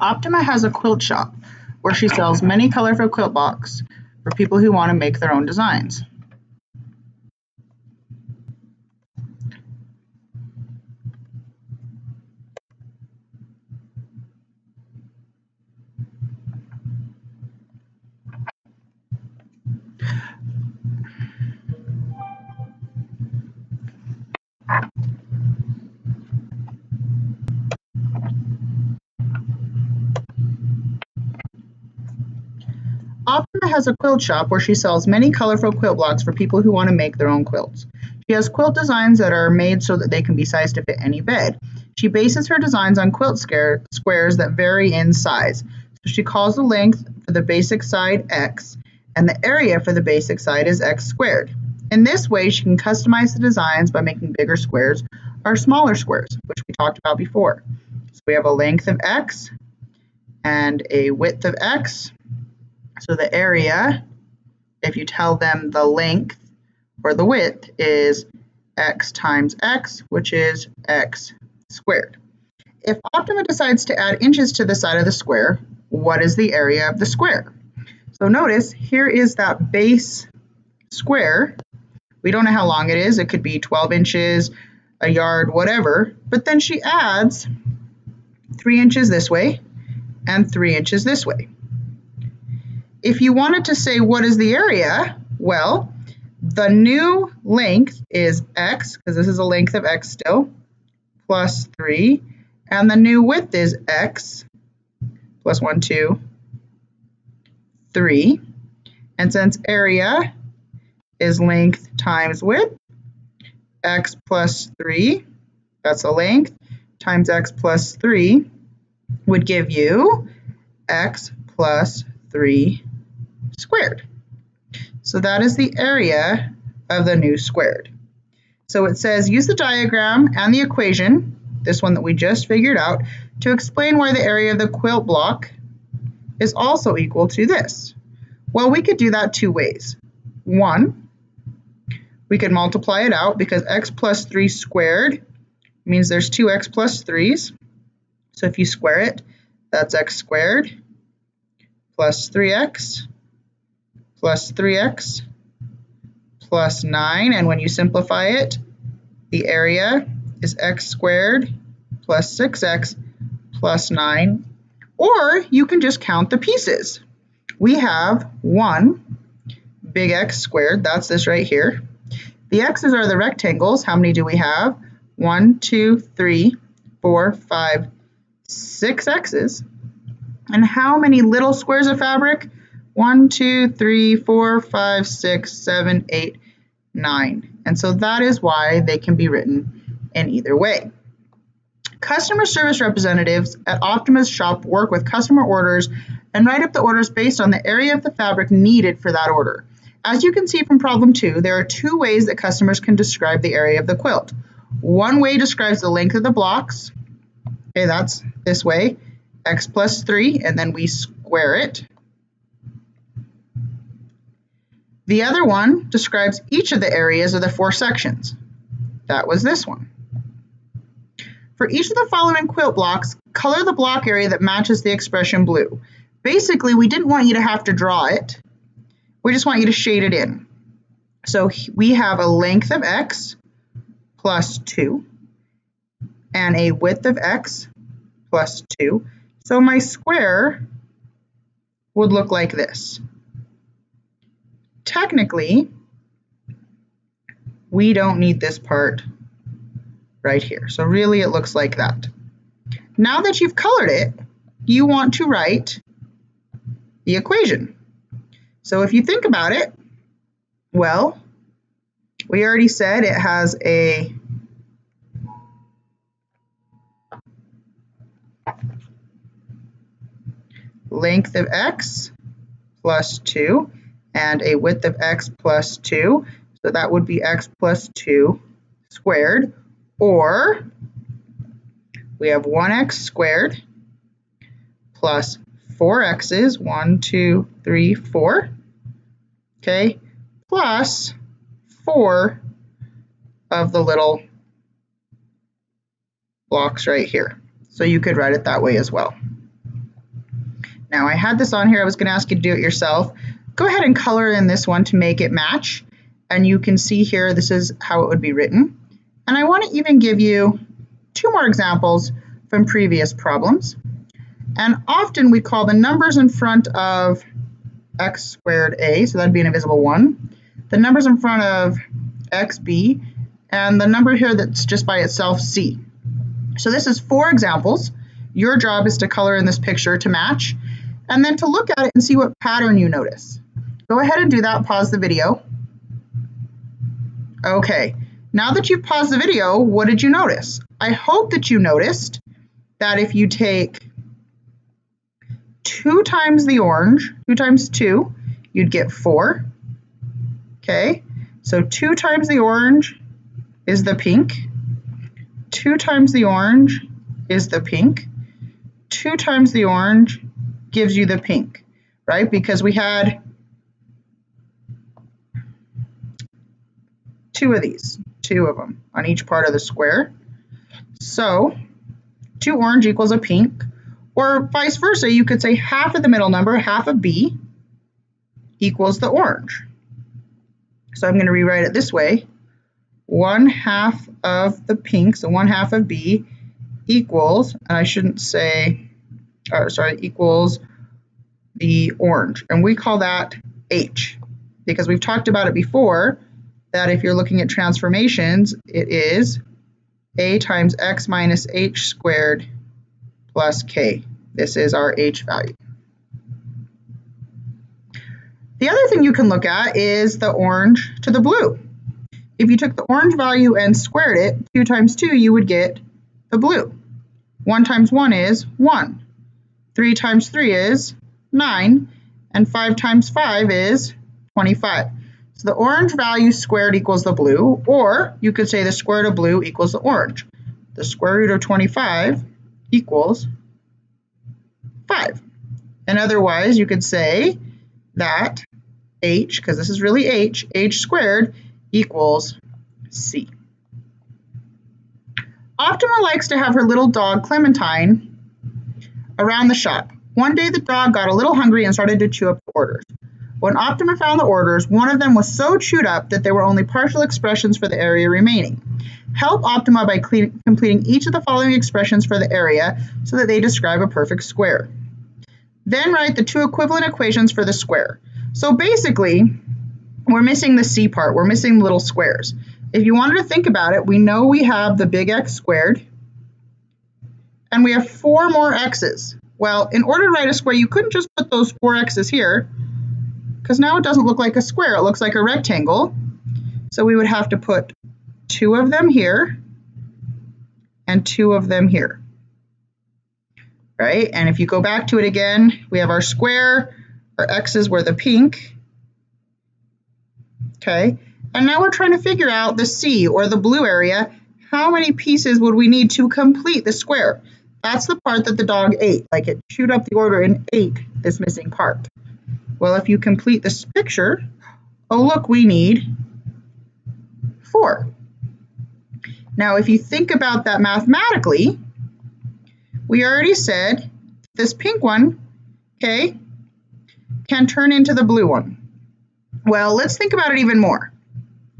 Optima has a quilt shop where she sells many colorful quilt blocks for people who want to make their own designs. Optima has a quilt shop where she sells many colorful quilt blocks for people who want to make their own quilts. She has quilt designs that are made so that they can be sized to fit any bed. She bases her designs on quilt squares that vary in size. So she calls the length for the basic side X, and the area for the basic side is X squared. In this way, she can customize the designs by making bigger squares or smaller squares, which we talked about before. So we have a length of X and a width of X. So the area, if you tell them the length or the width, is X times X, which is X squared. If Optima decides to add inches to the side of the square, what is the area of the square? So notice here is that base square. We don't know how long it is. It could be 12 inches, a yard, whatever. But then she adds 3 inches this way and 3 inches this way. If you wanted to say what is the area, well, the new length is X, because this is a length of X still, plus 3, and the new width is X, plus 1, 2, 3. And since area is length times width, X plus 3, that's the length, times X plus 3 would give you X plus 3 squared. So that is the area of the new squared. So it says use the diagram and the equation, this one that we just figured out, to explain why the area of the quilt block is also equal to this. Well, we could do that two ways. One, we could multiply it out because X plus 3 squared means there's 2X plus 3's. So if you square it, that's X squared plus 3X plus 3X plus 9, and when you simplify it, the area is X squared plus 6X plus 9, or you can just count the pieces. We have 1 big X squared, that's this right here. The X's are the rectangles. How many do we have? 1, 2, 3, 4, 5, 6 X's. And how many little squares of fabric? 1, 2, 3, 4, 5, 6, 7, 8, 9. And so that is why they can be written in either way. Customer service representatives at Optima's shop work with customer orders and write up the orders based on the area of the fabric needed for that order. As you can see from problem 2, there are 2 ways that customers can describe the area of the quilt. One way describes the length of the blocks. Okay, that's this way, X plus 3, and then we square it. The other one describes each of the areas of the 4 sections. That was this one. For each of the following quilt blocks, color the block area that matches the expression blue. Basically, we didn't want you to have to draw it. We just want you to shade it in. So we have a length of X plus 2 and a width of X plus 2. So my square would look like this. Technically, we don't need this part right here. So really it looks like that. Now that you've colored it, you want to write the equation. So if you think about it, well, we already said it has a length of X plus 2 and a width of X plus 2. So that would be X plus 2 squared, or we have 1X squared plus 4X's, 1, 2, 3, 4, okay, plus 4 of the little blocks right here. So you could write it that way as well. Now I had this on here, I was going to ask you to do it yourself. Go ahead and color in this one to make it match. And you can see here, this is how it would be written. And I want to even give you 2 more examples from previous problems. And often we call the numbers in front of x squared a, so that'd be an invisible 1, the numbers in front of x b, and the number here that's just by itself c. So this is 4 examples. Your job is to color in this picture to match, and then to look at it and see what pattern you notice. Go ahead and do that, pause the video. Okay, now that you've paused the video, what did you notice? I hope that you noticed that if you take 2 times the orange, 2 times 2, you'd get 4. Okay, so 2 times the orange is the pink. 2 times the orange is the pink. 2 times the orange gives you the pink, right? Because we had 2 of these, 2 of them on each part of the square. So 2 orange equals a pink, or vice versa, you could say half of the middle number, half of B, equals the orange. So I'm going to rewrite it this way. 1/2 of the pink, so 1/2 of B equals, and I shouldn't say, equals the orange. And we call that H, because we've talked about it before, that if you're looking at transformations, it is A times X minus H squared plus K. This is our H value. The other thing you can look at is the orange to the blue. If you took the orange value and squared it, 2 times 2, you would get the blue. 1 times 1 is 1. 3 times 3 is 9. And 5 times 5 is 25. So the orange value squared equals the blue, or you could say the square root of blue equals the orange. The square root of 25 equals 5. And otherwise, you could say that H, because this is really H squared equals C. Optima likes to have her little dog Clementine around the shop. One day the dog got a little hungry and started to chew up the orders. When Optima found the orders, one of them was so chewed up that there were only partial expressions for the area remaining. Help Optima by completing each of the following expressions for the area so that they describe a perfect square. Then write the 2 equivalent equations for the square. So basically, we're missing the C part. We're missing the little squares. If you wanted to think about it, we know we have the big X squared, and we have 4 more X's. Well, in order to write a square, you couldn't just put those 4 X's here, because now it doesn't look like a square, it looks like a rectangle. So we would have to put 2 of them here and 2 of them here, right? And if you go back to it again, we have our square, our X's were the pink, okay? And now we're trying to figure out the C, or the blue area. How many pieces would we need to complete the square? That's the part that the dog ate, like it chewed up the order and ate this missing part. Well, if you complete this picture, oh look, we need 4. Now, if you think about that mathematically, we already said this pink one, okay, can turn into the blue one. Well, let's think about it even more,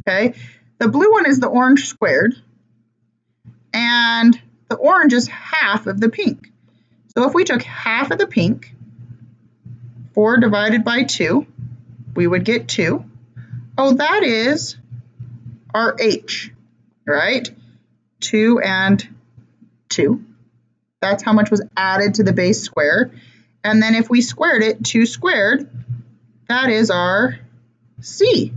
okay? The blue one is the orange squared, and the orange is half of the pink. So if we took half of the pink, 4 divided by 2, we would get 2. Oh, that is our H, right? 2 and 2. That's how much was added to the base square. And then if we squared it, 2 squared, that is our C.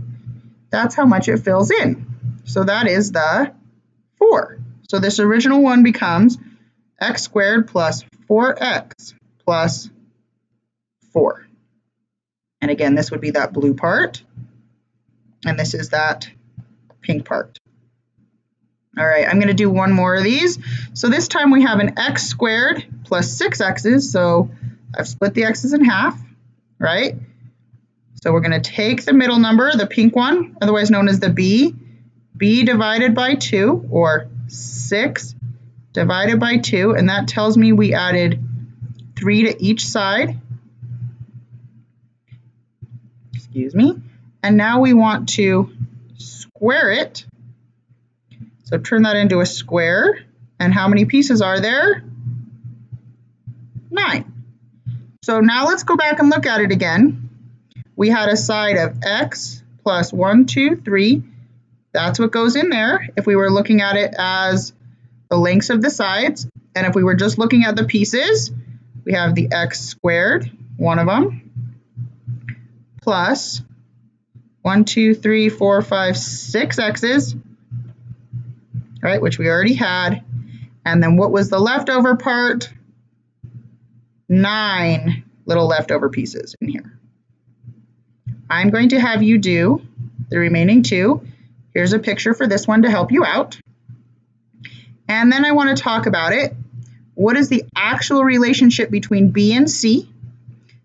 That's how much it fills in. So that is the 4. So this original one becomes x squared plus 4x plus 4. And again, this would be that blue part, and this is that pink part. All right, I'm going to do one more of these. So this time we have an x squared plus 6x's, so I've split the x's in half, right? So we're going to take the middle number, the pink one, otherwise known as the b divided by 2, or 6 divided by 2, and that tells me we added 3 to each side excuse me. And now we want to square it. So turn that into a square. And how many pieces are there? 9. So now let's go back and look at it again. We had a side of x plus 1, 2, 3. That's what goes in there if we were looking at it as the lengths of the sides. And if we were just looking at the pieces, we have the x squared, one of them, plus 1, 2, 3, 4, 5, 6 x's, right, which we already had. And then what was the leftover part? 9 little leftover pieces in here. I'm going to have you do the remaining 2. Here's a picture for this one to help you out. And then I want to talk about it. What is the actual relationship between b and c?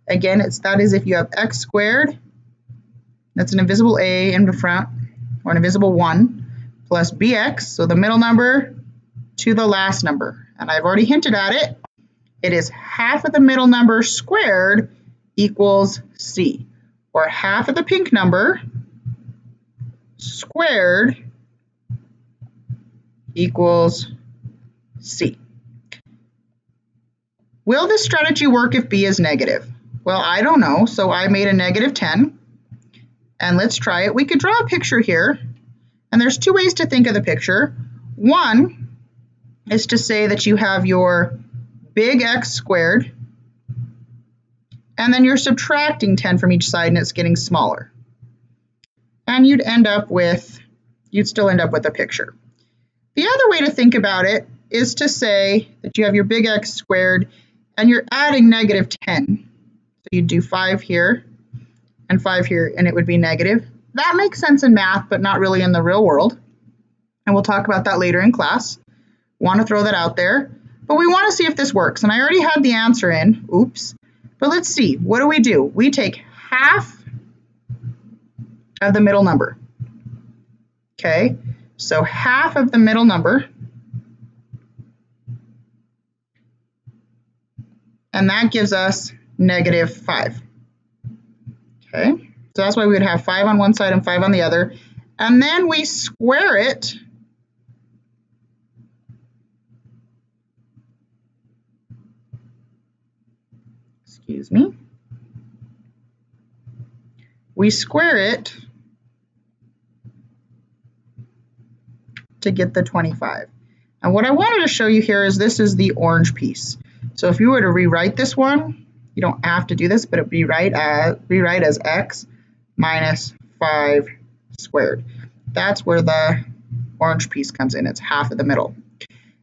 Again, that is if you have x squared, that's an invisible a in the front, or an invisible 1, plus bx, so the middle number to the last number. And I've already hinted at it. It is half of the middle number squared equals c, or half of the pink number squared equals c. Will this strategy work if b is negative? Well, I don't know, so I made a negative 10. And let's try it. We could draw a picture here, and there's 2 ways to think of the picture. One is to say that you have your big X squared, and then you're subtracting 10 from each side and it's getting smaller. And you'd still end up with a picture. The other way to think about it is to say that you have your big X squared and you're adding negative 10. So you'd do 5 here and 5 here, and it would be negative. That makes sense in math, but not really in the real world. And we'll talk about that later in class. Want to throw that out there. But we want to see if this works. And I already had the answer in. Oops. But let's see. What do? We take half of the middle number. Okay. So half of the middle number. And that gives us negative 5. Okay. So that's why we would have 5 on one side and 5 on the other. And then we square it. Excuse me. We square it to get the 25. And what I wanted to show you here is this is the orange piece. So if you were to rewrite this one, you don't have to do this, but it would be rewrite as x minus 5 squared. That's where the orange piece comes in. It's half of the middle.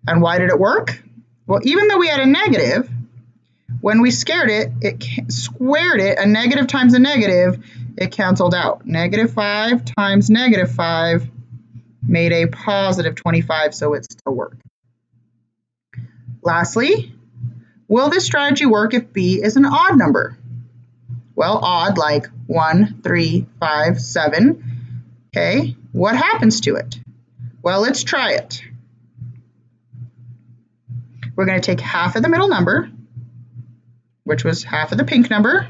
And why did it work? Well, even though we had a negative, when we squared it, a negative times a negative, it canceled out. Negative 5 times negative 5 made a positive 25, so it still worked. Lastly, will this strategy work if b is an odd number? Well, odd like 1, 3, 5, 7. Okay, what happens to it? Well, let's try it. We're going to take half of the middle number, which was half of the pink number.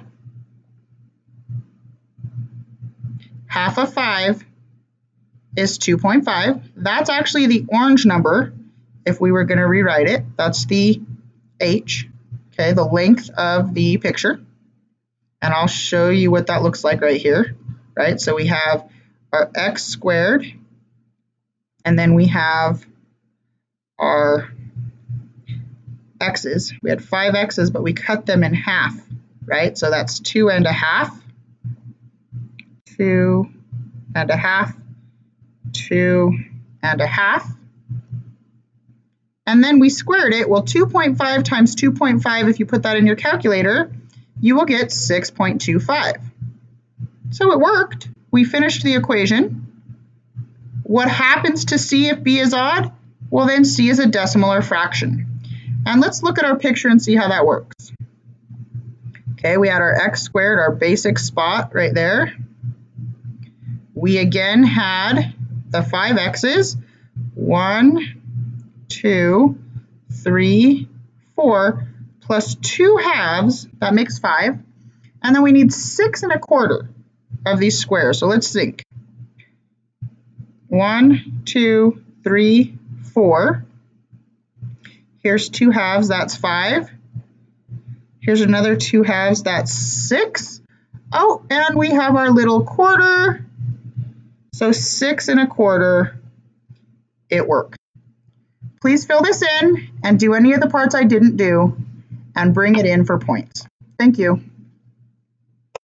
Half of 5 is 2.5. That's actually the orange number if we were going to rewrite it. That's the h, okay, the length of the picture. And I'll show you what that looks like right here, right? So we have our x squared, and then we have our x's. We had 5 x's, but we cut them in half, right? So that's 2 and a half, 2 and a half, 2 and a half. And then we squared it. Well, 2.5 times 2.5, if you put that in your calculator, you will get 6.25. So it worked. We finished the equation. What happens to c if b is odd? Well, then c is a decimal or fraction. And let's look at our picture and see how that works. Okay, we had our x squared, our basic spot right there. We again had the 5 x's. 1, 2, 3, 4, plus 2 halves, that makes 5. And then we need 6 1/4. of these squares. So let's think. 1, 2, 3, 4. Here's 2 halves, that's 5. Here's another 2 halves, that's 6. Oh, and we have our little quarter. So 6 1/4, it worked. Please fill this in and do any of the parts I didn't do and bring it in for points. Thank you.